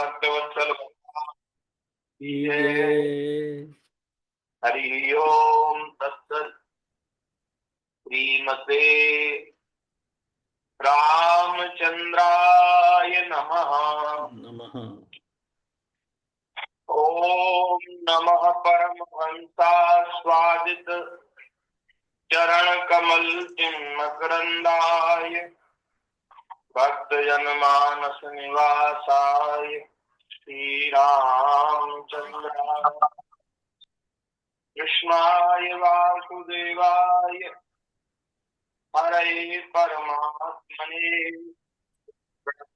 भक्तवत्सल ये हरि ओम तत्सत्। श्रीमते रामचंद्राय नमः। नमः। ओम नमः परमहंसास्वादित चरण कमल चिन्मकरंदाय भक्त जनमानस निवासाय श्री रामचंद्राय कृष्णाय वासुदेवाय हरे परमात्मने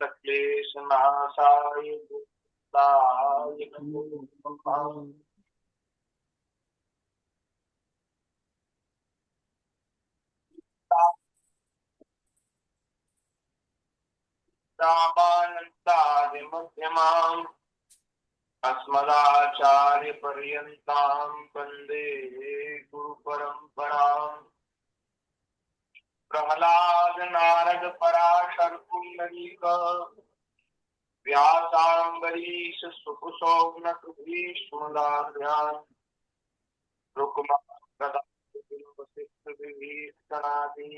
क्लेशनाशाय बुद्धाय नमो नमः। रामानन्दादि मध्यमाम् अस्मदाचार्य पर्यन्ताम् वन्दे गुरु परम्पराम्। प्रहलाद नारद पराशर पुण्डरीक व्यासाम्बरीश सुकुशोग्नक भीष्मदार्यान् रुक्मांगदा वसिष्ठ विभीषणादि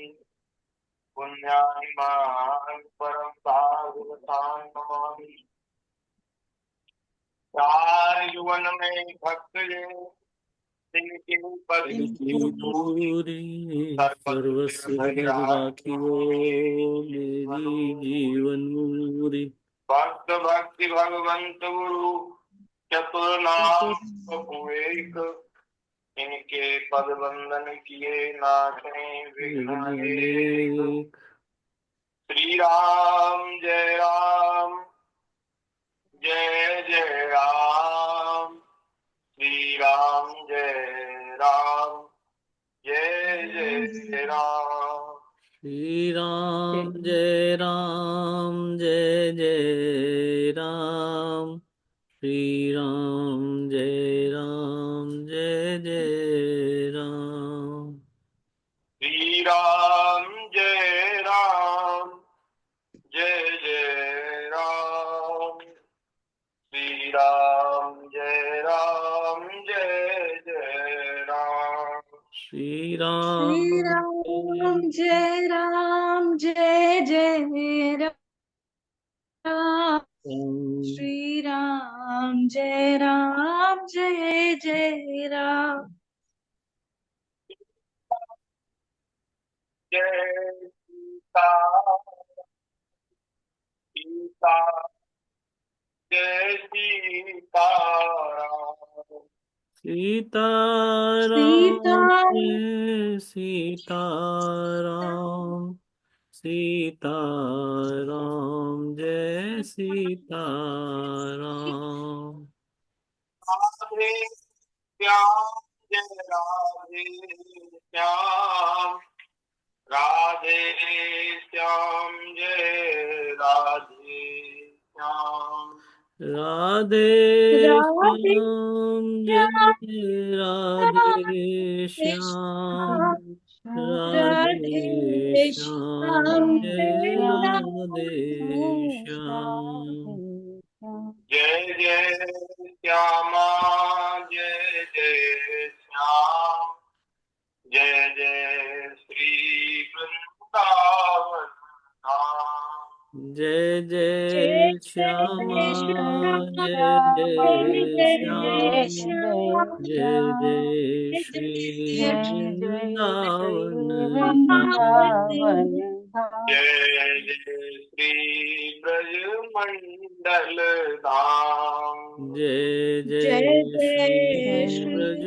पुण्यानि मान् परम भागवतान् नमामि। चार युवन में भक्त जे जिनके पद की दूरी सर्वस्व राखियो मेरी जीवन मूरी। भक्त भक्ति भगवंत गुरु चतुर्नाम एक इनके पद बंदन किए नाथने विघ्न अनेक। श्री राम जय राम जय जय राम। श्री राम जय राम जय जय राम। श्री राम जय राम जय जय राम। श्री राम जय राम जय जय राम। श्री राम जय राम जय जय राम। श्री राम जय राम जय जय राम। श्री श्री राम राम जय राम जय जय राम। श्री राम जय राम जय जय राम। जय सीता सीता जय सीताराम। सीताराम जय सीताराम। सीताराम जय सीताराम। राधे श्याम जय राधे श्याम। राधे श्याम जय राधे श्याम। राधे राधे श्याम जय राधे श्याम। राधे राधे श्याम श्याम जय जय राधे श्याम। राधे। जय जय श्यामा जय जय श्याम। जय जय श्री वृंदावन धाम। जय जय जय जय श्याम श्याम जय जय जय श्याम। श्याम। जय जय जय श्री जय वृंदावन धाम। वृंदावन धाम। जय जय श्री ब्रज मंडल धाम। जय जय जय जय श्री ब्रज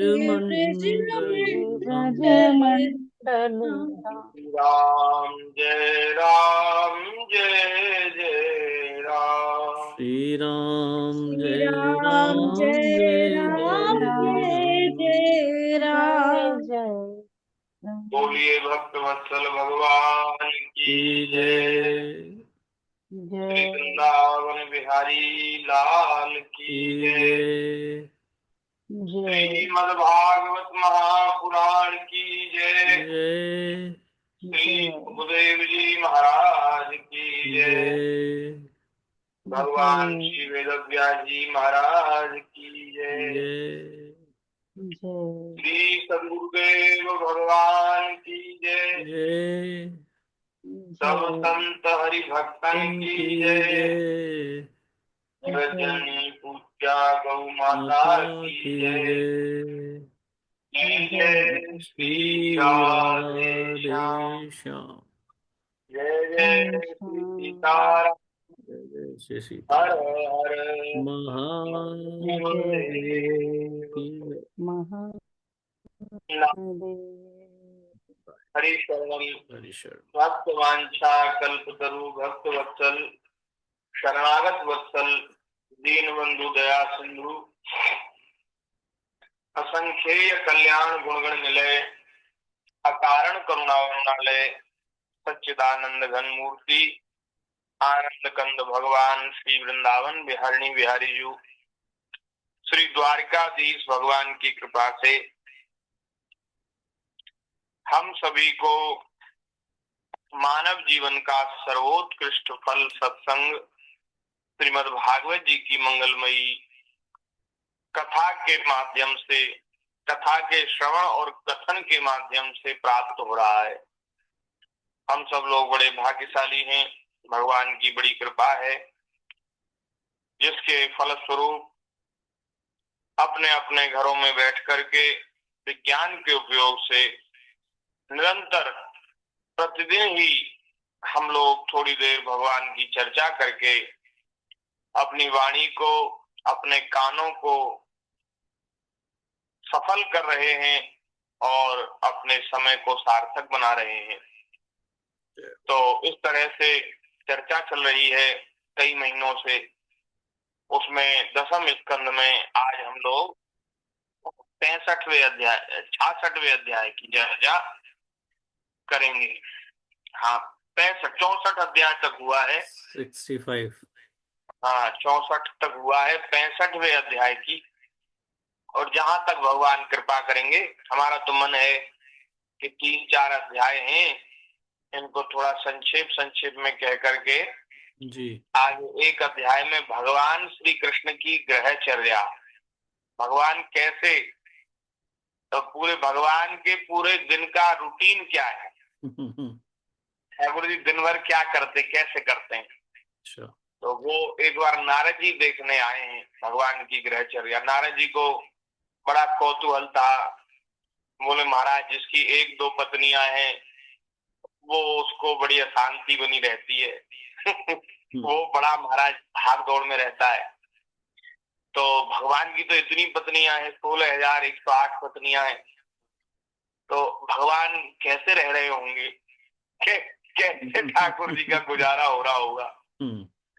श्री ब्रज मंडल मंडल धाम। राम जय जय राम। श्री राम श्री जय राम राम जय जय राम जय जय जय राम। बोलिए भक्त वत्सल भगवान की जय। जय श्री वृंदावन बिहारी लाल की जय। जय श्रीमद् भागवत महापुराण की जय। जय श्री सुखदेव जी महाराज की जय। जय भगवान जय श्री वेदव्यास जी महाराज की जय। जय जय श्री सदगुरुदेव भगवान की जय। जय सब जय संत हरि भक्तन तन की की जय। जय जगजननी पूज्या गौ माता माता की की जय। जय जय जय जय श्री श्री राधे श्याम। राधे श्याम जय जय श्री सीताराम। जय जय श्री हर सीताराम हर महादेव की जय। महादेव हरि शरणम हरि शरण भक्त वांछा कल्पतरु भक्त वत्सल शरणागत वत्सल दीन बंधु दया सिंधु असंख्येय कल्याण गुणगण निलय अकारण करुणा वरुणालय सच्चिदानंद घन मूर्ति आनंद कंद भगवान श्री वृंदावन बिहारिणी बिहारी जू श्री द्वारिकाधीश भगवान की कृपा से हम सभी को मानव जीवन का सर्वोत्कृष्ट फल सत्संग श्रीमद् भागवत जी की मंगलमयी कथा के माध्यम से कथा के श्रवण और कथन के माध्यम से प्राप्त हो रहा है। हम सब लोग बड़े भाग्यशाली हैं, भगवान की बड़ी कृपा है जिसके फलस्वरूप अपने अपने घरों में बैठ करके विज्ञान के उपयोग से निरंतर प्रतिदिन ही हम लोग थोड़ी देर भगवान की चर्चा करके अपनी वाणी को अपने कानों को सफल कर रहे हैं और अपने समय को सार्थक बना रहे हैं। तो इस तरह से चर्चा चल रही है कई महीनों से। उसमें दसम स्कंद में आज हम लोग 65वें अध्याय 66वें अध्याय की चर्चा करेंगे। हाँ, 64 अध्याय तक हुआ है। 65 हाँ, 64 तक हुआ है 65वें अध्याय की। और जहां तक भगवान कृपा करेंगे, हमारा तो मन है कि 3-4 अध्याय हैं, इनको थोड़ा संक्षेप में कह करके जी आगे एक अध्याय में भगवान श्री कृष्ण की ग्रहचर्या, भगवान कैसे, तो पूरे भगवान के पूरे दिन का रूटीन क्या है, ठाकुर जी दिन भर क्या करते, कैसे करते हैं। अच्छा तो वो एक बार नारद जी देखने आए हैं भगवान की ग्रहचर्या। नारद जी को बड़ा कौतूहल था। बोले महाराज जिसकी 1-2 पत्नियां हैं वो उसको बड़ी अशांति बनी रहती है। वो बड़ा महाराज भाग दौड़ में रहता है। तो भगवान की तो इतनी पत्नियां हैं, 16,108 पत्नियां हैं। तो भगवान कैसे रह रहे होंगे, कैसे ठाकुर जी का गुजारा हो रहा होगा।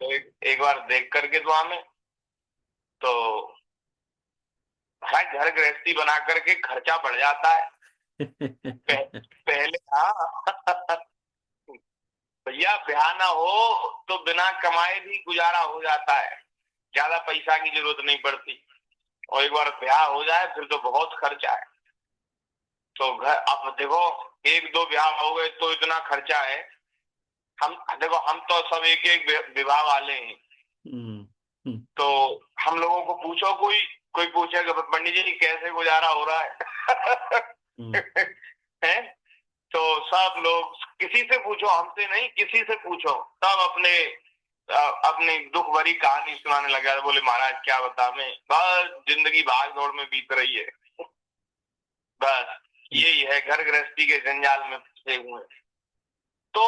तो एक बार देख करके दुआ में तो घर गृहस्थी बना करके खर्चा बढ़ जाता है। पहले हाँ भैया ब्याह ना हो तो बिना कमाए भी गुजारा हो जाता है, ज्यादा पैसा की जरूरत नहीं पड़ती। और एक बार ब्याह हो जाए फिर तो बहुत खर्चा है। तो घर अब देखो 1-2 ब्याह हो गए तो इतना खर्चा है। हम देखो हम तो सब एक विवाह वाले हैं। तो हम लोगों को पूछो, कोई पूछेगा पंडित जी कैसे गुजारा हो रहा है। है? तो सब लोग किसी से पूछो, हमसे नहीं किसी से पूछो, सब अपनी दुख भरी कहानी सुनाने लगा। बोले महाराज क्या बता, मैं बस जिंदगी भाग दौड़ में बीत रही है, बस यही है, घर गृहस्थी के जंजाल में फंसे हुए। तो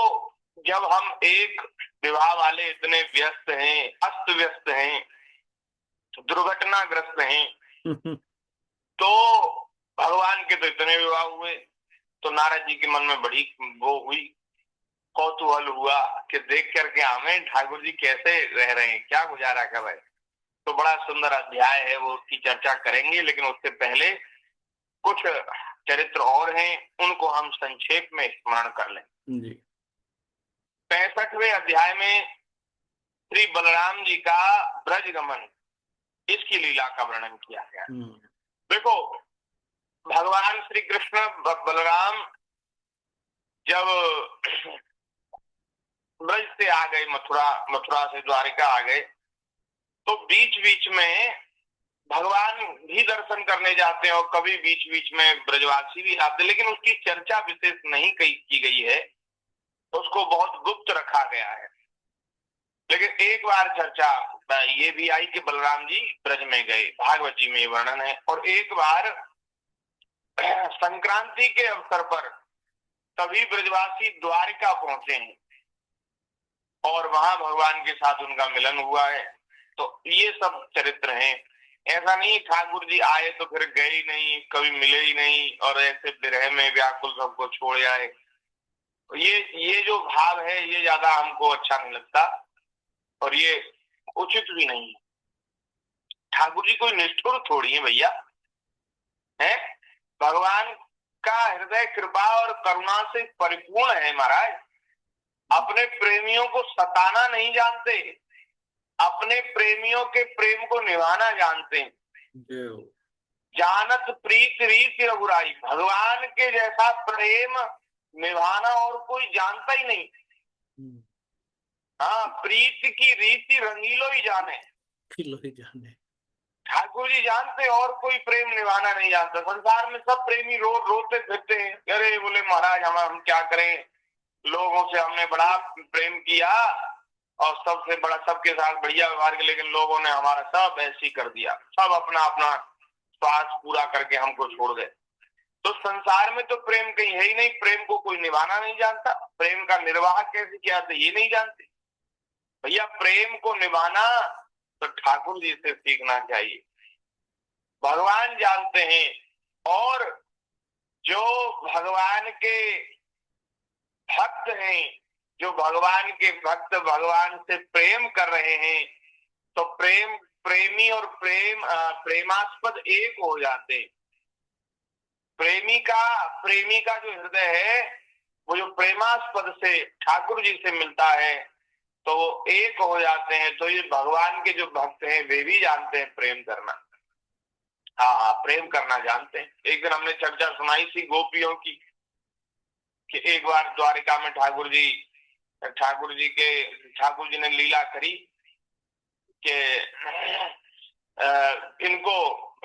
जब हम एक विवाह वाले इतने व्यस्त हैं, अस्त व्यस्त हैं, दुर्घटनाग्रस्त हैं, तो भगवान के तो इतने विवाह हुए। तो नारद जी के मन में बड़ी वो हुई, कौतूहल हुआ कि देख करके हमें ठाकुर जी कैसे रह रहे हैं, क्या गुजारा कर रहे हैं। तो बड़ा सुंदर अध्याय है, वो उसकी चर्चा करेंगे। लेकिन उससे पहले कुछ चरित्र और हैं, उनको हम संक्षेप में स्मरण कर लें। जी 65वें अध्याय में श्री बलराम जी का ब्रज गमन, इसकी लीला का वर्णन किया गया। देखो भगवान श्री कृष्ण बलराम जब ब्रज से आ गए मथुरा, मथुरा से द्वारिका आ गए, तो बीच बीच में भगवान भी दर्शन करने जाते हैं और कभी बीच बीच में ब्रजवासी भी आते, लेकिन उसकी चर्चा विशेष नहीं की गई है, उसको बहुत गुप्त रखा गया है। लेकिन एक बार चर्चा ये भी आई कि बलराम जी ब्रज में गए, भागवत जी में ये वर्णन है। और एक बार संक्रांति के अवसर पर सभी ब्रजवासी द्वारिका पहुंचे हैं और वहां भगवान के साथ उनका मिलन हुआ है। तो ये सब चरित्र हैं। ऐसा नहीं ठाकुर जी आए तो फिर गए ही नहीं, कभी मिले ही नहीं और ऐसे विरह में व्याकुल सबको छोड़ आए। ये जो भाव है ये ज्यादा हमको अच्छा नहीं लगता और ये उचित भी नहीं है। ठाकुर जी कोई निष्ठुर थोड़ी है भैया, है भगवान का हृदय कृपा और करुणा से परिपूर्ण है महाराज। अपने प्रेमियों को सताना नहीं जानते, अपने प्रेमियों के प्रेम को निभाना जानते हैं। जानत प्रीत रीति रघुराई, भगवान के जैसा प्रेम निभाना और कोई जानता ही नहीं। हाँ, प्रीत की रीति रंगीलो ही जाने, ठाकुर जी जानते और कोई प्रेम निभाना नहीं जानता। संसार में सब प्रेमी रोते फिरते हैं, अरे बोले महाराज हम क्या करें, लोगों से हमने बड़ा प्रेम किया और सबसे बड़ा सबके साथ बढ़िया व्यवहार किया, लेकिन लोगों ने हमारा सब ऐसे ही कर दिया, सब अपना अपना स्वार्थ पूरा करके हमको छोड़ गए। तो संसार में तो प्रेम कहीं है ही नहीं, प्रेम को कोई निभाना नहीं जानता, प्रेम का निर्वाह कैसे किया तो ये नहीं जानते। भैया प्रेम को निभाना तो ठाकुर जी से सीखना चाहिए, भगवान जानते हैं। और जो भगवान के भक्त हैं, जो भगवान के भक्त भगवान से प्रेम कर रहे हैं, तो प्रेमी और प्रेमास्पद एक हो जाते हैं। प्रेमी का जो हृदय है वो जो प्रेमास्पद से ठाकुर जी से मिलता है तो वो एक हो जाते हैं। तो ये भगवान के जो भक्त हैं वे भी जानते हैं प्रेम करना, हाँ प्रेम करना जानते हैं। एक दिन हमने चर्चा सुनाई थी गोपियों की कि एक बार द्वारिका में ठाकुर जी ने लीला करी कि इनको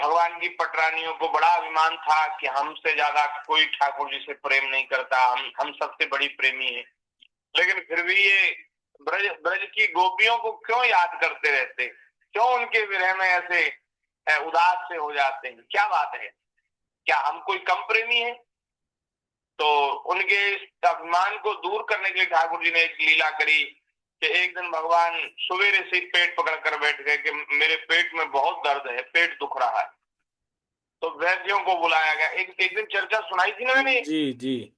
भगवान की पटरानियों को बड़ा अभिमान था कि हमसे ज्यादा कोई ठाकुर जी से प्रेम नहीं करता, हम सबसे बड़ी प्रेमी हैं। लेकिन फिर भी ये ब्रज की गोपियों को क्यों याद करते रहते, क्यों उनके विरह में ऐसे उदास से हो जाते हैं, क्या बात है, क्या हम कोई कम प्रेमी है? तो उनके अभिमान को दूर करने के लिए ठाकुर जी ने एक लीला करी कि एक दिन भगवान सवेरे से पेट पकड़ कर बैठ गए कि मेरे पेट में बहुत दर्द है, पेट दुख रहा है। तो वैद्यों को बुलाया गया। एक दिन चर्चा सुनाई थी ना मैंने, जी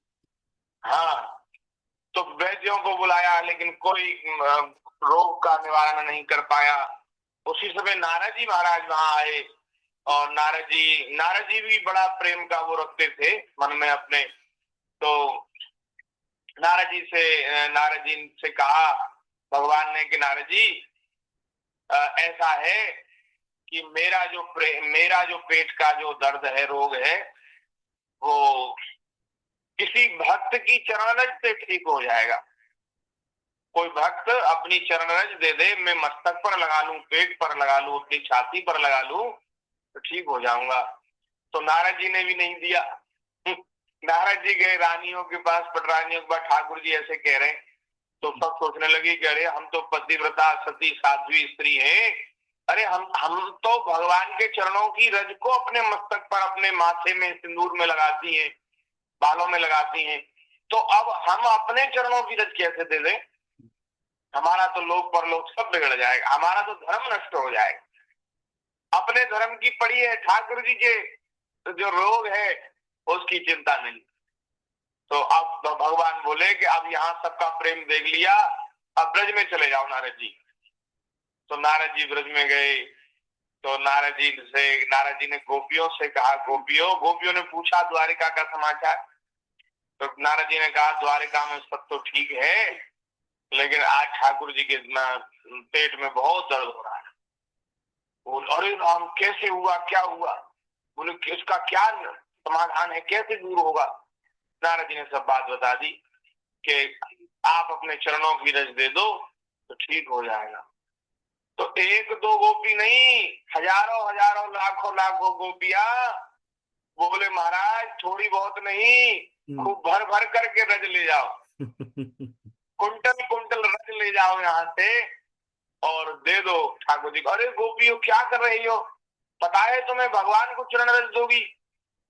हाँ। तो वैद्यों को बुलाया लेकिन कोई रोग का निवारण नहीं कर पाया। उसी समय नारद जी महाराज वहां आए और नारद जी भी बड़ा प्रेम का वो रखते थे मन में अपने। तो नारद जी से कहा भगवान ने कि नारद जी ऐसा है कि मेरा जो पेट का जो दर्द है, रोग है, वो किसी भक्त की चरणरज से ठीक हो जाएगा। कोई भक्त अपनी चरणरज दे दे, मैं मस्तक पर लगा लूं, पेट पर लगा लूं, अपनी छाती पर लगा लूं तो ठीक हो जाऊंगा। तो नारद जी ने भी नहीं दिया। नारद जी गए रानियों के पास, पटरानियों के पास, ठाकुर जी ऐसे कह रहे हैं। तो सब सोचने लगी कि अरे हम तो पतिव्रता सती साध्वी स्त्री हैं, अरे हम तो भगवान के चरणों की रज को अपने मस्तक पर, अपने माथे में सिंदूर में लगाती हैं, बालों में लगाती हैं, तो अब हम अपने चरणों की रज कैसे दे दें? हमारा तो लोक परलोक सब बिगड़ जाएगा, हमारा तो धर्म नष्ट हो जाएगा। अपने धर्म की पड़ी है, ठाकुर जी के जो रोग है उसकी चिंता नहीं। तो अब भगवान बोले कि अब यहाँ सबका प्रेम देख लिया, अब ब्रज में चले जाओ नारद जी। तो नारद जी ब्रज में गए। तो नारद जी ने गोपियों से कहा, गोपियों ने पूछा द्वारिका का समाचार। तो नारद जी ने कहा द्वारिका में सब तो ठीक है, लेकिन आज ठाकुर जी के पेट में बहुत दर्द हो रहा है। बोले अरे राम कैसे हुआ, क्या हुआ? बोले इसका क्या समाधान है, कैसे दूर होगा? नारद जी ने सब बात बता दी कि आप अपने चरणों की रज दे दो तो ठीक हो जाएगा। तो एक दो गोपी नहीं, हजारों हजारों लाखों लाखों गोपियां बोले महाराज थोड़ी बहुत नहीं, खूब भर भर करके रज ले जाओ, कुंटल कुंटल रज ले जाओ यहाँ से और दे दो ठाकुर जी को। अरे गोपियों क्या कर रही हो, पता है तुम्हें भगवान को चरण रज दोगी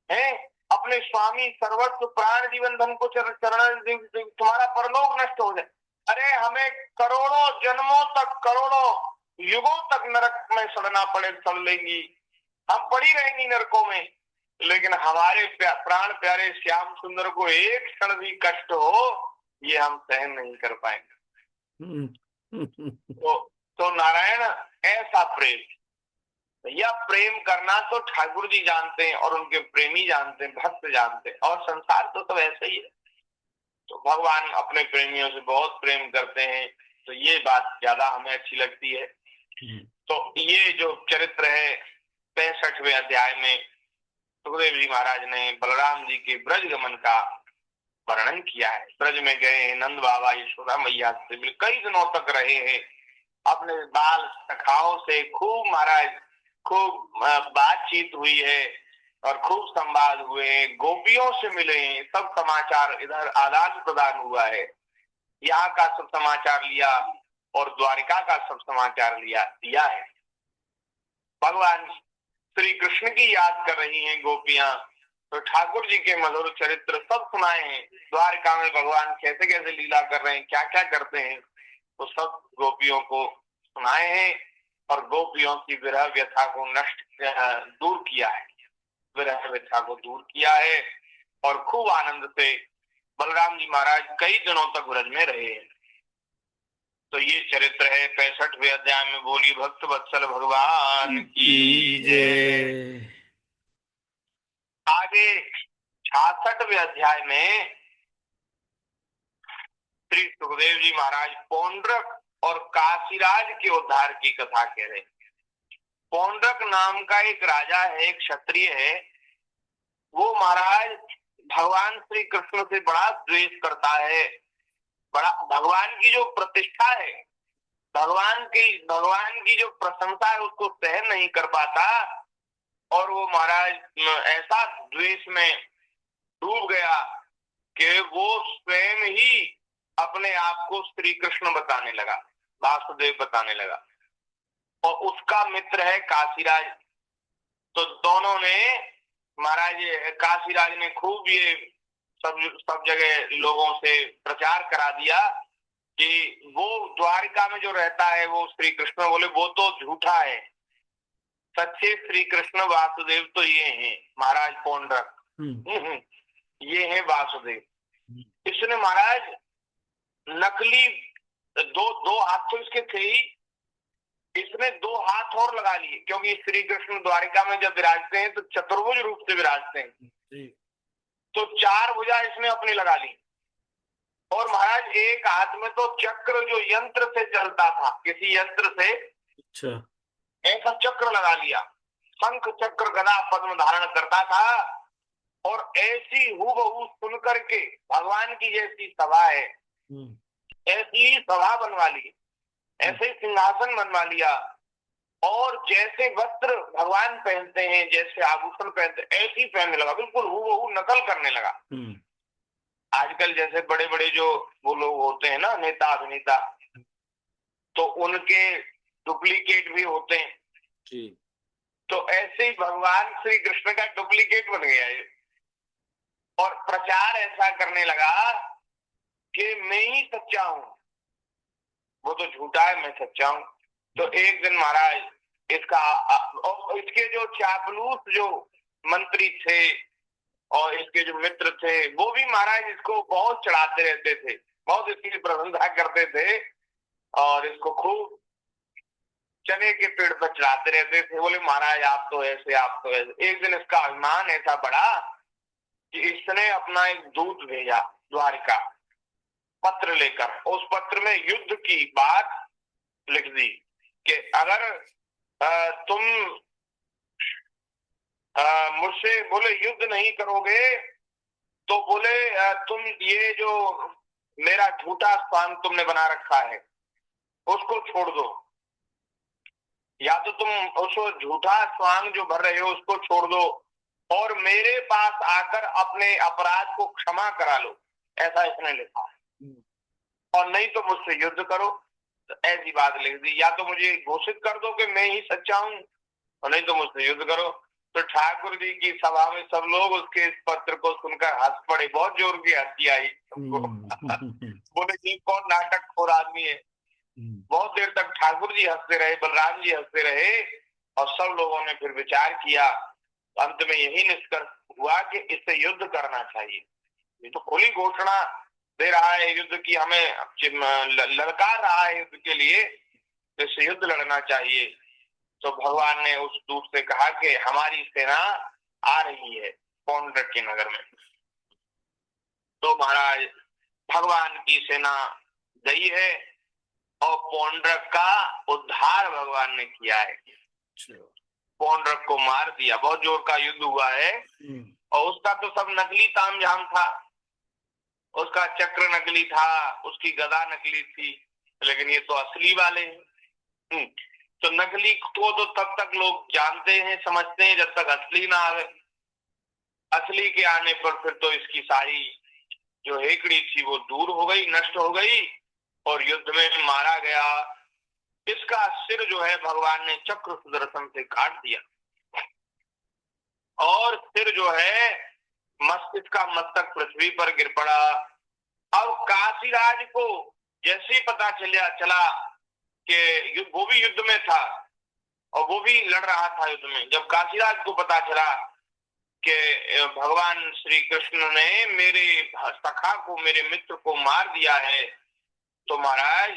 है, अपने स्वामी सर्वस्व प्राण जीवन धन को चरण रज दोगी, तुम्हारा परलोक नष्ट हो जाए। अरे हमें करोड़ों जन्मों तक, करोड़ों युगों तक नरक में सड़ना पड़े सड़ लेंगी, हम पड़ी रहेंगी नरकों में, लेकिन हमारे प्राण प्यारे श्याम सुंदर को एक क्षण भी कष्ट हो ये हम सहन नहीं कर पाएंगे। तो नारायण ऐसा प्रेम, भैया प्रेम करना तो ठाकुर जी जानते हैं और उनके प्रेमी जानते हैं, भक्त जानते हैं, और संसार तो सब ऐसे ही है। तो भगवान अपने प्रेमियों से बहुत प्रेम करते हैं, तो ये बात ज्यादा हमें अच्छी लगती है। तो ये जो चरित्र है 65वें अध्याय में सुखदेव जी महाराज ने बलराम जी के ब्रज गमन का वर्णन किया है। ब्रज में गए हैं, नंद बाबा यशोदा मैया से कई दिनों तक रहे हैं, अपने बाल सखाओं से खूब महाराज खूब बातचीत हुई है और खूब संवाद हुए, गोपियों से मिले हैं, सब समाचार इधर आदान प्रदान हुआ है, यहाँ का सब समाचार लिया और द्वारिका का सब समाचार दिया है। भगवान श्री कृष्ण की याद कर रही हैं गोपियां, तो ठाकुर जी के मधुर चरित्र सब सुनाए हैं। द्वारिका में भगवान कैसे कैसे लीला कर रहे हैं, क्या क्या करते हैं, तो सब गोपियों को सुनाए हैं और गोपियों की विरह व्यथा को दूर किया है, विरह व्यथा को दूर किया है और खूब आनंद से बलराम जी महाराज कई दिनों तक ब्रज में रहे हैं। तो ये चरित्र है 65वें अध्याय में। बोली भक्त वत्सल भगवान की जय। आगे 66वें अध्याय में श्री सुखदेव जी महाराज पौंड्रक और काशीराज के उद्धार की कथा कह रहे हैं। पौंड्रक नाम का एक राजा है, एक क्षत्रिय है, वो महाराज भगवान श्री कृष्ण से बड़ा द्वेष करता है, बड़ा भगवान की जो प्रतिष्ठा है, भगवान की जो प्रशंसा है उसको सहन नहीं कर पाता और वो महाराज ऐसा द्वेष में डूब गया कि वो स्वयं ही अपने आप को श्री कृष्ण बताने लगा, वासुदेव बताने लगा, और उसका मित्र है काशीराज। तो दोनों ने महाराज काशीराज ने खूब ये सब जगह लोगों से प्रचार करा दिया कि वो द्वारिका में जो रहता है वो श्री कृष्ण, बोले वो तो झूठा है, सच्चे श्री कृष्ण वासुदेव तो ये हैं महाराज पौंड्रक, ये है वासुदेव। इसने महाराज नकली दो हाथ तो इसके थे ही, इसने 2 हाथ और लगा लिए, क्योंकि श्री कृष्ण द्वारिका में जब विराजते हैं तो चतुर्भुज रूप से विराजते हैं, तो 4 भुजा इसने अपनी लगा ली। और महाराज एक हाथ में तो चक्र जो यंत्र से चलता था, किसी यंत्र से अच्छा ऐसा चक्र लगा लिया, शंख चक्र गदा पद्म धारण करता था, और ऐसी हूबहू सुन करके भगवान की जैसी सभा है ऐसी सभा बनवा ली, ऐसे ही सिंहासन बनवा लिया, और जैसे वस्त्र भगवान पहनते हैं, जैसे आभूषण पहनते ऐसी पहनने लगा, बिल्कुल हूबहू नकल करने लगा। आजकल जैसे बड़े बड़े जो वो लोग होते हैं ना, नेता अभिनेता, तो उनके डुप्लीकेट भी होते हैं जी। तो ऐसे ही भगवान श्री कृष्ण का डुप्लीकेट बन गया है और प्रचार ऐसा करने लगा कि मैं ही सच्चा हूं, वो तो झूठा है, मैं सच्चा हूं। तो एक दिन महाराज इसके जो चापलूस जो मंत्री थे और इसके जो मित्र थे वो भी महाराज इसको बहुत चढ़ाते रहते थे, बहुत इसकी प्रशंसा करते थे और इसको खूब चने के पेड़ पर चढ़ाते रहते थे। बोले महाराज आप तो ऐसे, आप तो ऐसे। एक दिन इसका अभिमान ऐसा बढ़ा कि इसने अपना एक दूत भेजा द्वारिका पत्र लेकर, उस पत्र में युद्ध की बात लिख दी कि अगर तुम मुझसे बोले युद्ध नहीं करोगे तो बोले तुम ये जो मेरा झूठा स्वांग तुमने बना रखा है, उसको छोड़ दो। या तो तुम उस झूठा स्वांग जो भर रहे हो उसको छोड़ दो और मेरे पास आकर अपने अपराध को क्षमा करा लो, ऐसा इसने लिखा है। और नहीं तो मुझसे युद्ध करो, तो ऐसी बात लिख दी। या तो मुझे घोषित कर दो कि मैं ही सच्चा हूं, और नहीं तो मुझसे युद्ध करो। तो ठाकुर जी की सभा में सब लोग उसके इस पत्र को सुनकर हंस पड़े, बहुत जोर की हंसी आई सबको। बोले ये कौन नाटकखोर आदमी है। बहुत देर तक ठाकुर जी हंसते रहे, बलराम जी हंसते रहे, और सब लोगों ने फिर विचार किया। अंत में यही निष्कर्ष हुआ कि इससे युद्ध करना चाहिए। ये तो खुली घोषणा दे रहा है युद्ध की, हमें ललकार रहा है युद्ध के लिए, इससे युद्ध लड़ना चाहिए। तो भगवान ने उस दूत से कहा कि हमारी सेना आ रही है पौंड्रक के नगर में। तो महाराज भगवान की सेना गई है और पौंड्रक का उद्धार भगवान ने किया है। पौंड्रक को मार दिया, बहुत जोर का युद्ध हुआ है। और उसका तो सब नकली तामझाम था, उसका चक्र नकली था, उसकी गदा नकली थी, लेकिन ये तो असली वाले हैं। तो नकली को तो तब तक लोग जानते हैं, समझते हैं, जब तक असली ना आवे। असली के आने पर फिर तो इसकी सारी जो हेकड़ी थी वो दूर हो गई, नष्ट हो गई, और युद्ध में मारा गया। इसका सिर जो है भगवान ने चक्र सुदर्शन से काट दिया, और सिर जो है इसका मस्तक पृथ्वी पर गिर पड़ा। अब काशीराज को जैसे ही पता चला कि वो भी युद्ध में था और वो भी लड़ रहा था युद्ध में, जब काशीराज को पता चला कि भगवान श्री कृष्ण ने मेरे सखा को, मेरे मित्र को मार दिया है, तो महाराज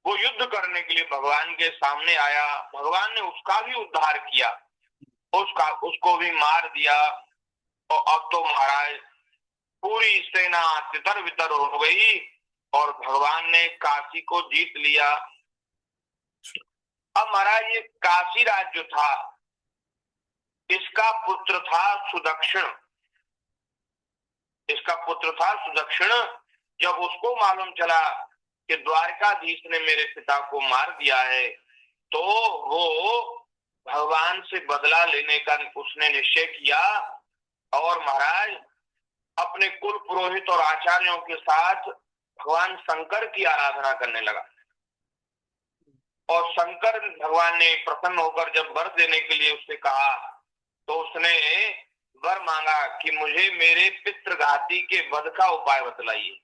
वो युद्ध करने के लिए भगवान के सामने आया। भगवान ने उसका भी उद्धार किया, उसको भी मार दिया। और अब तो महाराज पूरी सेना तितर बितर हो गई और भगवान ने काशी को जीत लिया। अब महाराज ये काशी राज जो था, इसका पुत्र था सुदक्षिण। इसका पुत्र था सुदक्षिण। जब उसको मालूम चला कि द्वारकाधीश ने मेरे पिता को मार दिया है, तो वो भगवान से बदला लेने का उसने निश्चय किया, और महाराज अपने कुल पुरोहित और आचार्यों के साथ भगवान शंकर की आराधना करने लगा। और शंकर भगवान ने प्रसन्न होकर जब वर देने के लिए उससे कहा, तो उसने वर मांगा कि मुझे मेरे पितृघाती के वध का उपाय बतलाइए।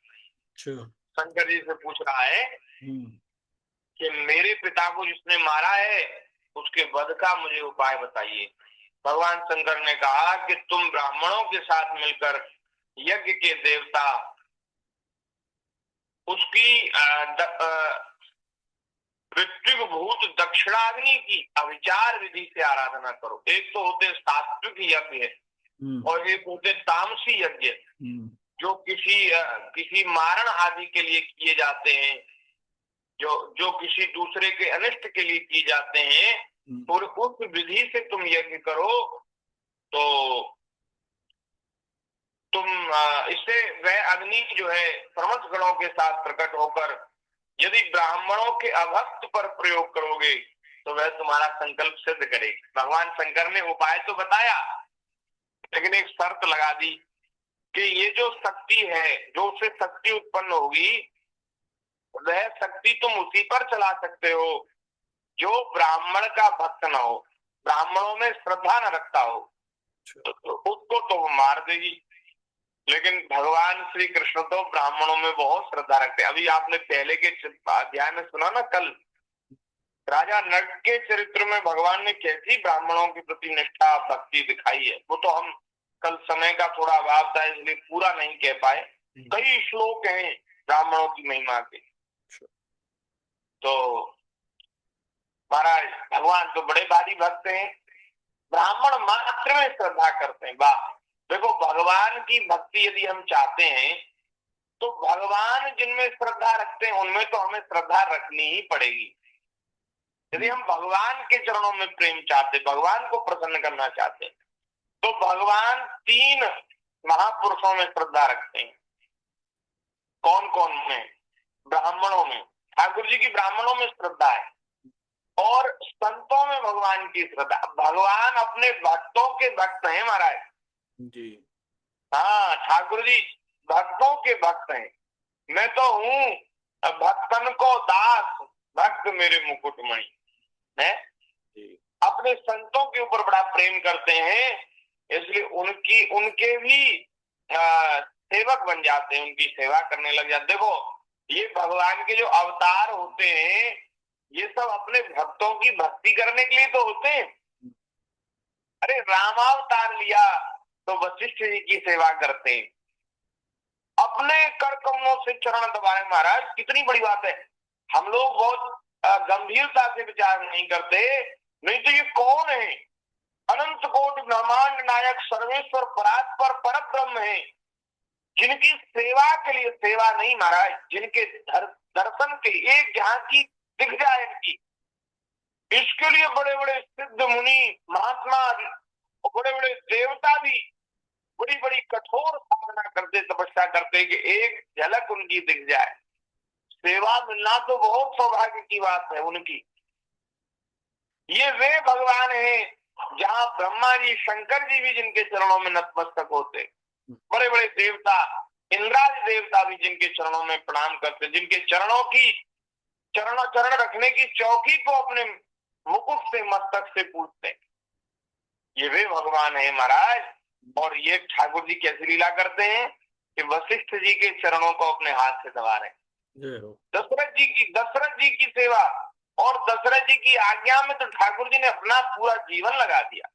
शंकर जी से पूछ रहा है कि मेरे पिता को जिसने मारा है उसके वध का मुझे उपाय बताइए। भगवान शंकर ने कहा कि तुम ब्राह्मणों के साथ मिलकर यज्ञ के देवता उसकी ऋत्विक दक्षिणाग्नि की अविचार विधि से आराधना करो। एक तो होते सात्विक यज्ञ और एक होते तामसी यज्ञ, जो किसी मारण आदि के लिए किए जाते हैं, जो किसी दूसरे के अनिष्ट के लिए किए जाते हैं। और उस विधि से तुम यज्ञ करो तो तुम इससे वह अग्नि जो है समस्त गणों के साथ प्रकट होकर यदि ब्राह्मणों के अभक्त पर प्रयोग करोगे तो वह तुम्हारा संकल्प सिद्ध करेगी। भगवान शंकर ने उपाय तो बताया, लेकिन एक शर्त लगा दी कि ये जो शक्ति है, जो उससे शक्ति उत्पन्न होगी, वह शक्ति तुम उसी पर चला सकते हो जो ब्राह्मण का भक्त न हो, ब्राह्मणों में श्रद्धा न रखता हो, तो उसको तो वो मार देगी। लेकिन भगवान श्री कृष्ण तो ब्राह्मणों में बहुत श्रद्धा रखते हैं। अभी आपने पहले के अध्याय में सुना ना, कल राजा नर्क के चरित्र में भगवान ने कैसी ब्राह्मणों के प्रति निष्ठा भक्ति दिखाई है। वो तो हम कल समय का थोड़ा अभाव था इसलिए पूरा नहीं कह पाए। कई श्लोक हैं ब्राह्मणों की महिमा के। तो महाराज भगवान तो बड़े भारी भक्त हैं, ब्राह्मण मात्र में श्रद्धा करते हैं। वाह, देखो भगवान की भक्ति यदि हम चाहते हैं तो भगवान जिनमें श्रद्धा रखते हैं उनमें तो हमें श्रद्धा रखनी ही पड़ेगी। यदि हम भगवान के चरणों में प्रेम चाहते, भगवान को प्रसन्न करना चाहते, तो भगवान 3 महापुरुषों में श्रद्धा रखते हैं। कौन कौन में? ब्राह्मणों में। ठाकुर जी की ब्राह्मणों में श्रद्धा है और संतों में भगवान की श्रद्धा। भगवान अपने भक्तों के भक्त हैं महाराज। जी। हाँ, ठाकुर जी भक्तों के भक्त हैं। मैं तो हूँ भक्तन को दास, भक्त मेरे मुकुटमणि है। जी। अपने संतों के ऊपर बड़ा प्रेम करते हैं, इसलिए उनके भी सेवक बन जाते हैं, उनकी सेवा करने लग जाते। देखो, ये भगवान के जो अवतार होते हैं ये सब अपने भक्तों की भक्ति करने के लिए तो होते हैं। अरे रामावतार लिया तो वशिष्ठ जी की सेवा करते हैं, अपने कर कमलों से चरण दबाए। महाराज कितनी बड़ी बात है। हम लोग बहुत गंभीरता से विचार नहीं करते, नहीं तो ये कौन है? अनंत कोटि ब्रह्मांड नायक सर्वेश्वर परात्पर पर ब्रह्म है, जिनकी सेवा के लिए, सेवा नहीं महाराज, जिनके दर्शन के लिए एक झांकी दिख जाए इनकी, इसके लिए बड़े बड़े सिद्ध मुनि महात्मा, बड़े बड़े देवता भी बड़ी बड़ी कठोर साधना करते, तपस्या करते कि एक झलक उनकी दिख जाए। सेवा मिलना तो बहुत सौभाग्य की बात है उनकी। ये वे भगवान हैं जहाँ ब्रह्मा जी शंकर जी भी जिनके चरणों में नतमस्तक होते, बड़े बड़े देवता इंद्राज देवता भी जिनके चरणों में प्रणाम करते, जिनके चरण रखने की चौकी को अपने मुकुट से मस्तक से पूछते, ये वे भगवान है महाराज। और ये ठाकुर जी कैसी लीला करते हैं कि वशिष्ठ जी के चरणों को अपने हाथ से दबा रहे। दशरथ जी की सेवा, और दशरथ जी की आज्ञा में तो ठाकुर जी ने अपना पूरा जीवन लगा दिया।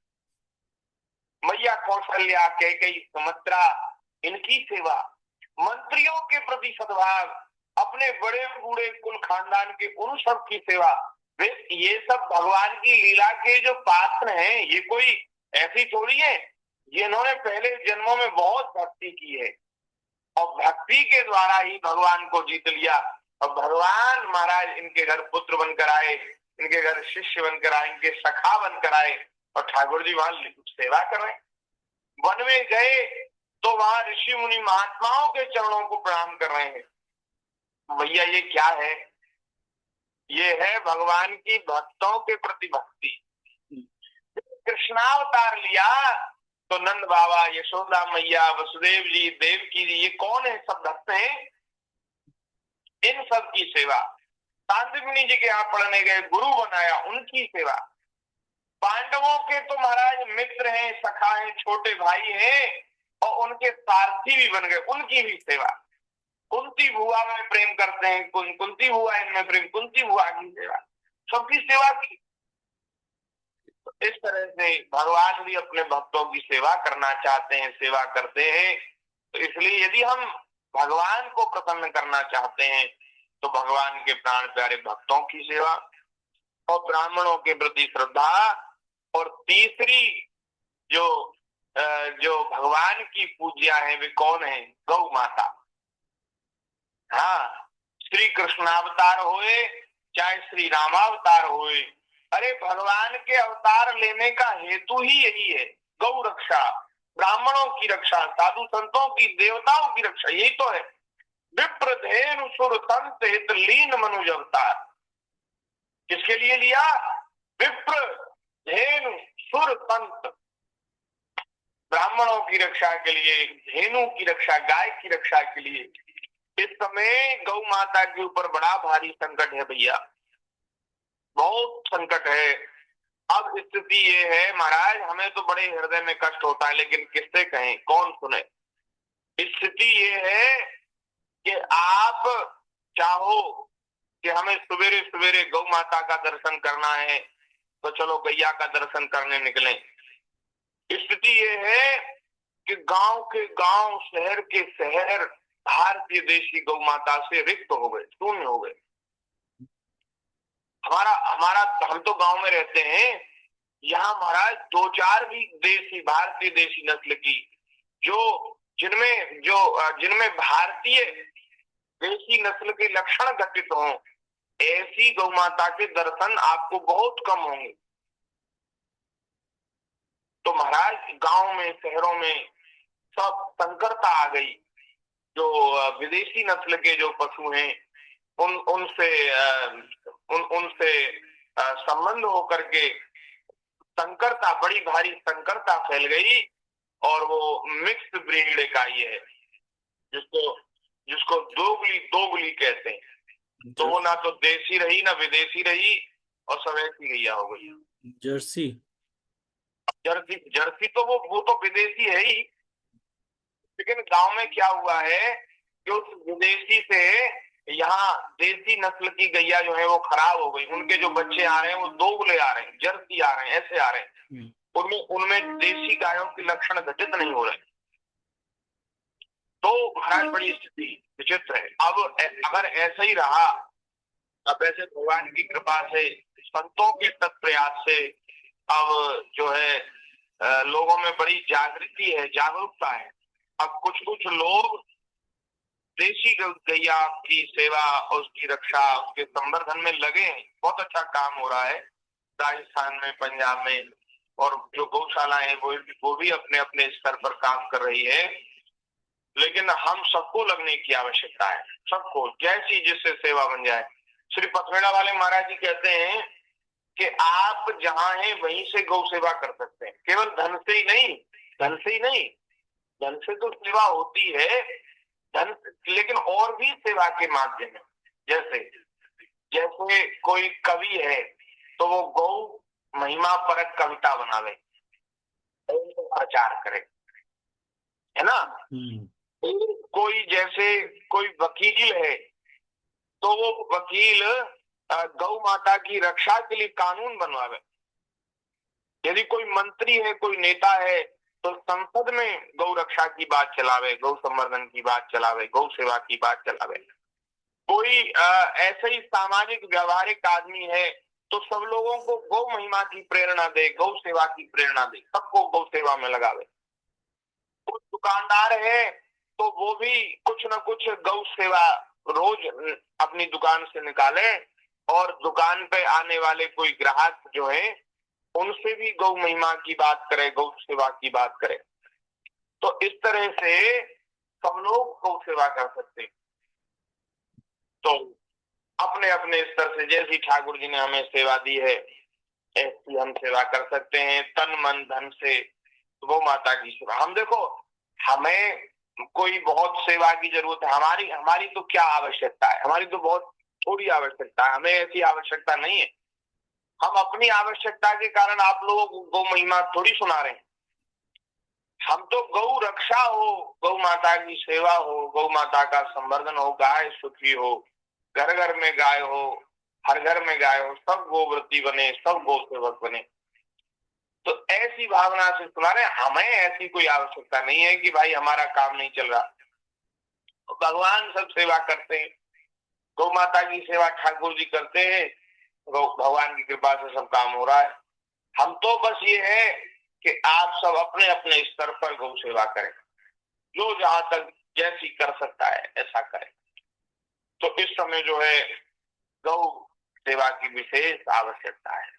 मैया कौशल्या, कैकेयी, सुमित्रा, इनकी सेवा, मंत्रियों के प्रति सद्भाव, अपने बड़े बूढ़े कुल खानदान के उन सब की सेवा। ये सब भगवान की लीला के जो पात्र हैं, ये कोई ऐसी थोड़ी है, ये इन्होंने पहले जन्मों में बहुत भक्ति की है और भक्ति के द्वारा ही भगवान को जीत लिया। और भगवान महाराज इनके घर पुत्र बनकर आए, इनके घर शिष्य बनकर आए, इनके सखा बनकर आए, और ठाकुर जी वहां सेवा कर रहे हैं। वन में गए तो वहां ऋषि मुनि महात्माओं के चरणों को प्रणाम कर रहे हैं। भैया ये क्या है? ये है भगवान की भक्तों के प्रति भक्ति। कृष्णावतार लिया तो नंद बाबा, यशोदा मैया, वसुदेव जी, देवकी जी, ये कौन है? सब भक्त हैं। इन सब की सेवा। सांदीपनि जी के यहाँ पढ़ने गए, गुरु बनाया, उनकी सेवा। पांडवों के तो महाराज मित्र हैं, सखा हैं, छोटे भाई हैं, और उनके सारथी भी बन गए, उनकी भी सेवा। कुंती बुआ में प्रेम करते हैं, कुंती बुआ इनमें प्रेम, कुंती बुआ की सेवा, सबकी सेवा की। इस तरह से भगवान भी अपने भक्तों की सेवा करना चाहते हैं, सेवा करते हैं। तो इसलिए यदि हम भगवान को प्रसन्न करना चाहते हैं तो भगवान के प्राण प्यारे भक्तों की सेवा और ब्राह्मणों के प्रति श्रद्धा। और तीसरी जो भगवान की पूज्या है वे कौन है? गौ माता। हाँ, श्री कृष्णावतार होए चाहे श्री रामावतार होए, अरे भगवान के अवतार लेने का हेतु ही यही है, गौ रक्षा, ब्राह्मणों की रक्षा, साधु संतों की, देवताओं की रक्षा, यही तो है। विप्र धेनु सुर संत हित लीन मनुज अवतार। किसके लिए लिया? विप्र धेनु सुर संत, ब्राह्मणों की रक्षा के लिए, धेनु की रक्षा, गाय की रक्षा के लिए। इस समय गौ माता के ऊपर बड़ा भारी संकट है भैया, बहुत संकट है। अब स्थिति ये है महाराज, हमें तो बड़े हृदय में कष्ट होता है, लेकिन किससे कहें, कौन सुने। स्थिति ये है कि आप चाहो कि हमें सवेरे सवेरे गौ माता का दर्शन करना है तो चलो गैया का दर्शन करने निकलें। स्थिति ये है कि गांव के गांव, शहर के शहर भारतीय देशी गौ माता से रिक्त हो गए, शून्य हो गए। हमारा हम तो गांव में रहते हैं, यहाँ महाराज 2-4 भी देशी, भारतीय देशी नस्ल की, जिनमें भारतीय देशी नस्ल के लक्षण घटित हों, ऐसी गौ माता के दर्शन आपको बहुत कम होंगे। तो महाराज गांव में, शहरों में सब संकरता आ गई। जो विदेशी नस्ल के जो पशु हैं उन उनसे उनसे संबंध होकर के संकरता, बड़ी भारी संकरता फैल गई और वो मिक्स ब्रीड इकाई है जिसको जिसको दोगली दोगली कहते हैं। तो वो ना तो देसी रही ना विदेशी रही और सब ऐसी गैया हो गई। जर्सी जर्सी जर्सी तो वो तो विदेशी है ही, लेकिन गांव में क्या हुआ है कि उस विदेशी से यहाँ देसी नस्ल की गैया जो है वो खराब हो गई। उनके जो बच्चे आ रहे हैं वो दोगले आ रहे हैं, जर्सी आ रहे हैं, ऐसे आ रहे हैं। उनमें उनमें देसी गायों के लक्षण घटित नहीं हो रहे। तो महाराज बड़ी स्थिति विचित्र है। अब अगर ऐसा ही रहा, अब ऐसे भगवान की कृपा से, संतों के तत्प्रयास से अब जो है लोगों में बड़ी जागृति है, जागरूकता है। अब कुछ कुछ लोग देशी गैया की सेवा, उसकी रक्षा, उसके संवर्धन में लगे हैं। बहुत अच्छा काम हो रहा है राजस्थान में, पंजाब में, और जो गौशाला है वो भी अपने अपने स्तर पर काम कर रही है। लेकिन हम सबको लगने की आवश्यकता है, सबको, जैसी जिससे सेवा बन जाए। श्री पथमेड़ा वाले महाराज जी कहते हैं कि आप जहां हैं वहीं से गौ सेवा कर सकते हैं, केवल धन से ही नहीं, धन से ही नहीं, धन से तो सेवा होती है, धन, लेकिन और भी सेवा के माध्यम है। जैसे जैसे कोई कवि है तो वो गौ महिमा परक कविता बनावे और उनको प्रचार करे, है ना। कोई जैसे कोई वकील है तो वो वकील गौ माता की रक्षा के लिए कानून बनवावे। यदि कोई मंत्री है, कोई नेता है, तो संसद में गौ रक्षा की बात चलावे, गौ संवर्धन की बात चलावे, गौ सेवा की बात चलावे। कोई ऐसे ही सामाजिक व्यवहारिक आदमी है तो सब लोगों को गौ महिमा की प्रेरणा दे, गौ सेवा की प्रेरणा दे, सबको गौ सेवा में लगावे। कोई दुकानदार है तो वो भी कुछ न कुछ गौ सेवा रोज अपनी दुकान से निकाले और दुकान पे आने वाले कोई ग्राहक जो है उनसे भी गौ महिमा की बात करे, गौ सेवा की बात करे। तो इस तरह से सब लोग गौ सेवा कर सकते हैं। तो अपने अपने स्तर से जैसी ठाकुर जी ने हमें सेवा दी है ऐसी हम सेवा कर सकते हैं, तन मन धन से गौ माता की सेवा। हम देखो, हमें कोई बहुत सेवा की जरूरत है, हमारी हमारी तो क्या आवश्यकता है, हमारी तो बहुत थोड़ी आवश्यकता है, हमें ऐसी आवश्यकता नहीं है। हम अपनी आवश्यकता के कारण आप लोगों को गौ महिमा थोड़ी सुना रहे हैं। हम तो गौ रक्षा हो, गौ माता की सेवा हो, गौ माता का संवर्धन हो, गाय सुखी हो, घर घर में गाय हो, हर घर में गाय हो, सब गोव्रती बने, सब गौ सेवक बने। तो ऐसी भावना से सुना रहे। हमें ऐसी कोई आवश्यकता नहीं है कि भाई हमारा काम नहीं चल रहा, तो भगवान सब सेवा करते हैं, गौ माता की सेवा ठाकुर जी करते हैं, भगवान की कृपा से सब काम हो रहा है। हम तो बस ये है कि आप सब अपने अपने स्तर पर गौ सेवा करें, जो जहां तक जैसी कर सकता है ऐसा करें। तो इस समय जो है गौ सेवा की विशेष आवश्यकता है।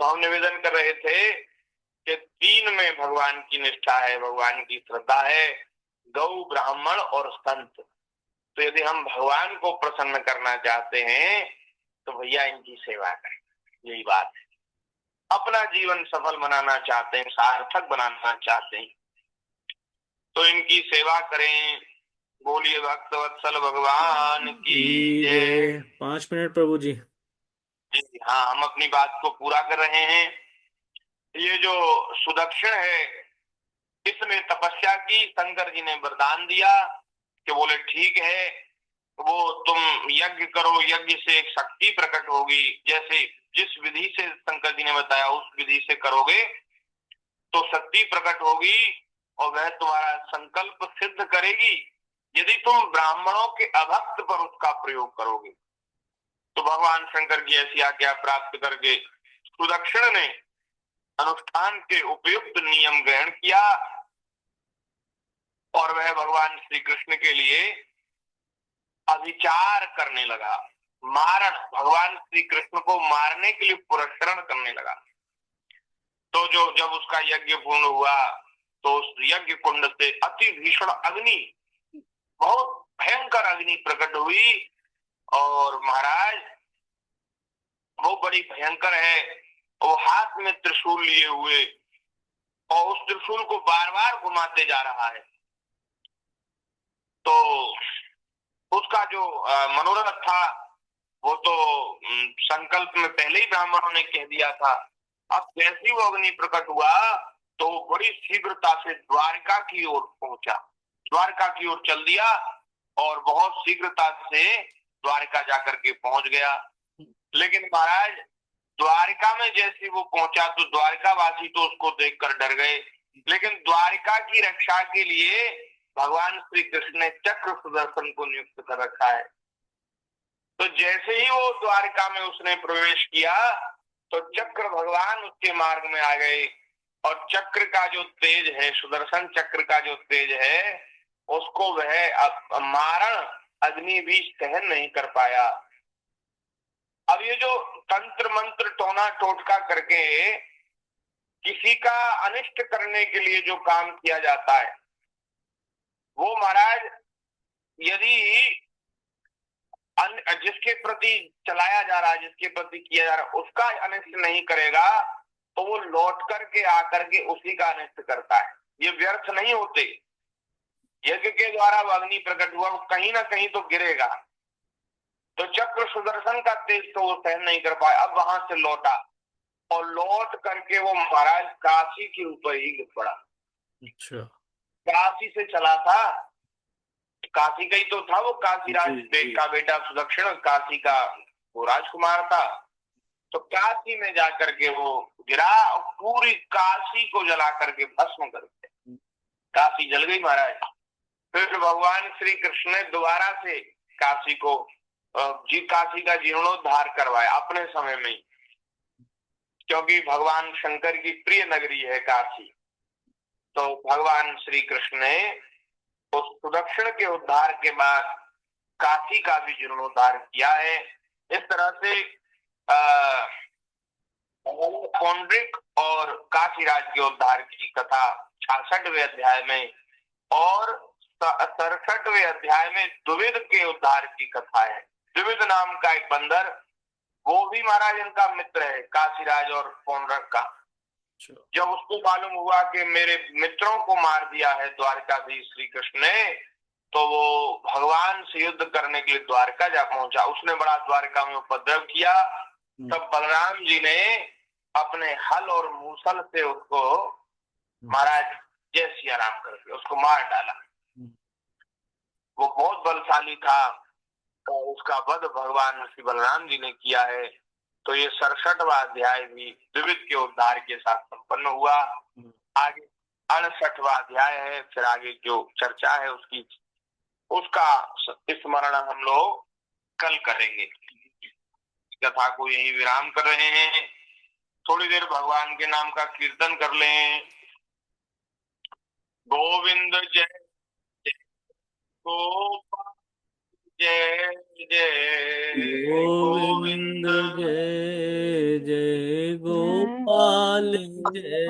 तो हम निवेदन कर रहे थे कि 3 में भगवान की निष्ठा है, भगवान की श्रद्धा है, गौ, ब्राह्मण और संत। तो यदि हम भगवान को प्रसन्न करना चाहते हैं तो भैया इनकी सेवा करें, यही बात है। अपना जीवन सफल बनाना चाहते हैं, सार्थक बनाना चाहते हैं तो इनकी सेवा करें। बोलिए भक्त वत्सल भगवान की जय। 5 मिनट प्रभु जी। हाँ, हम अपनी बात को पूरा कर रहे हैं। ये जो सुदक्षिण है इसने तपस्या की, शंकर जी ने वरदान दिया कि बोले ठीक है, वो तुम यज्ञ करो, यज्ञ से एक शक्ति प्रकट होगी, जैसे जिस विधि से शंकर जी ने बताया उस विधि से करोगे तो शक्ति प्रकट होगी और वह तुम्हारा संकल्प सिद्ध करेगी यदि तुम ब्राह्मणों के अभक्त पर उसका प्रयोग करोगे। तो भगवान शंकर की ऐसी आज्ञा प्राप्त करके सुदक्षिण ने अनुष्ठान के उपयुक्त नियम ग्रहण किया और वह भगवान श्री कृष्ण के लिए अभिचार करने लगा, मारण, भगवान श्री कृष्ण को मारने के लिए पुरस्करण करने लगा। तो जो जब उसका यज्ञ पूर्ण हुआ तो उस यज्ञ कुंड से अति भीषण अग्नि बहुत भयंकर अग्नि प्रकट हुई और महाराज वो बड़ी भयंकर है। वो हाथ में त्रिशूल लिए हुए और उस त्रिशूल को बार बार घुमाते जा रहा है। तो उसका जो मनोरथ था वो तो संकल्प में पहले ही ब्राह्मणों ने कह दिया था। अब जैसे ही वो अग्नि प्रकट हुआ तो बड़ी शीघ्रता से द्वारका की ओर पहुंचा, द्वारका की ओर चल दिया और बहुत शीघ्रता से द्वारका जाकर के पहुंच गया। लेकिन महाराज द्वारका में जैसे वो पहुंचा तो द्वारकावासी तो उसको देखकर डर गए। लेकिन द्वारका की रक्षा के लिए भगवान श्री कृष्ण ने चक्र सुदर्शन को नियुक्त कर रखा है। तो जैसे ही वो द्वारका में उसने प्रवेश किया तो चक्र भगवान उसके मार्ग में आ गए और चक्र का जो तेज है, सुदर्शन चक्र का जो तेज है, उसको वह मारण अग्नि भी सहन नहीं कर पाया। अब ये जो तंत्र मंत्र टोना टोटका करके किसी का अनिष्ट करने के लिए जो काम किया जाता है वो महाराज यदि जिसके प्रति चलाया जा रहा है, जिसके प्रति किया जा रहा है, उसका अनिष्ट नहीं करेगा तो वो लौट करके आकर के उसी का अनिष्ट करता है। ये व्यर्थ नहीं होते। यज्ञ के द्वारा वो अग्नि प्रकट हुआ, वो कहीं ना कहीं तो गिरेगा। तो चक्र सुदर्शन का तेज तो वो सहन नहीं कर पाया। अब वहां से लौटा और लौट करके वो महाराज काशी के ऊपर ही गिर पड़ा। अच्छा। काशी से चला था, काशी का ही तो था वो, काशीराज का बेटा सुदक्षिण काशी का वो राजकुमार था। तो काशी में जाकर के वो गिरा और पूरी काशी को जला करके भस्म कर दिया। काशी जल गई महाराज। फिर भगवान श्री कृष्ण ने दोबारा से काशी को काशी का जीर्णोद्धार करवाया अपने समय में ही, क्योंकि भगवान शंकर की प्रिय नगरी है काशी। तो भगवान श्री कृष्ण ने उस सुदक्षिण के उद्धार के बाद काशी का भी जीर्णोद्धार किया है। इस तरह से पौंड्रिक और काशीराज के उद्धार की कथा 66वें अध्याय में और 67वें अध्याय में द्विविद के उद्धार की कथा है। द्विविद नाम का एक बंदर, वो भी महाराज इनका मित्र है, काशीराज और पौंड्रक का। जब उसको मालूम हुआ कि मेरे मित्रों को मार दिया है द्वारकाधीश श्री कृष्ण ने, तो वो भगवान से युद्ध करने के लिए द्वारका जा पहुंचा। उसने बड़ा द्वारका में उपद्रव किया। तब बलराम जी ने अपने हल और मूसल से उसको महाराज जय सिया राम करके उसको मार डाला। वो बहुत बलशाली था, तो उसका वध भगवान श्री बलराम जी ने किया है। तो ये 67वां अध्याय भी द्विविद के उद्धार के साथ संपन्न हुआ। आगे 68वां अध्याय है, फिर आगे जो चर्चा है उसका स्मरण हम लोग कल करेंगे। कथा को यही विराम कर रहे हैं। थोड़ी देर भगवान के नाम का कीर्तन कर लें। गोविंद जय जय गोपाल जय जय गोविंद जय जय गोपाल जय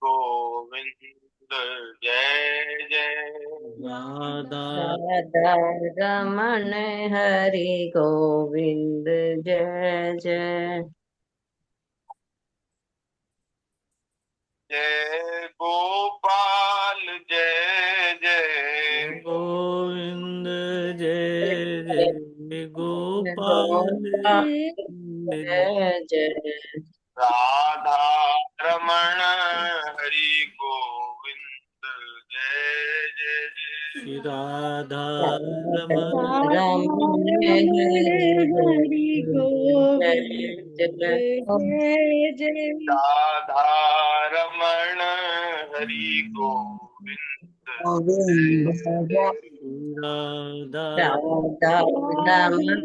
गोविंद जय जय राधा रमण हरि गोविंद जय जय जय गोपाल जय जय गोविंद जय जय गोपाल जय जय राधा रमण हरि गोविंद जय जय श्री राधा रमण रमण हरि गोविंद जय जय राधा रमण हरि गोविंद गोविंद राधा राधा रमण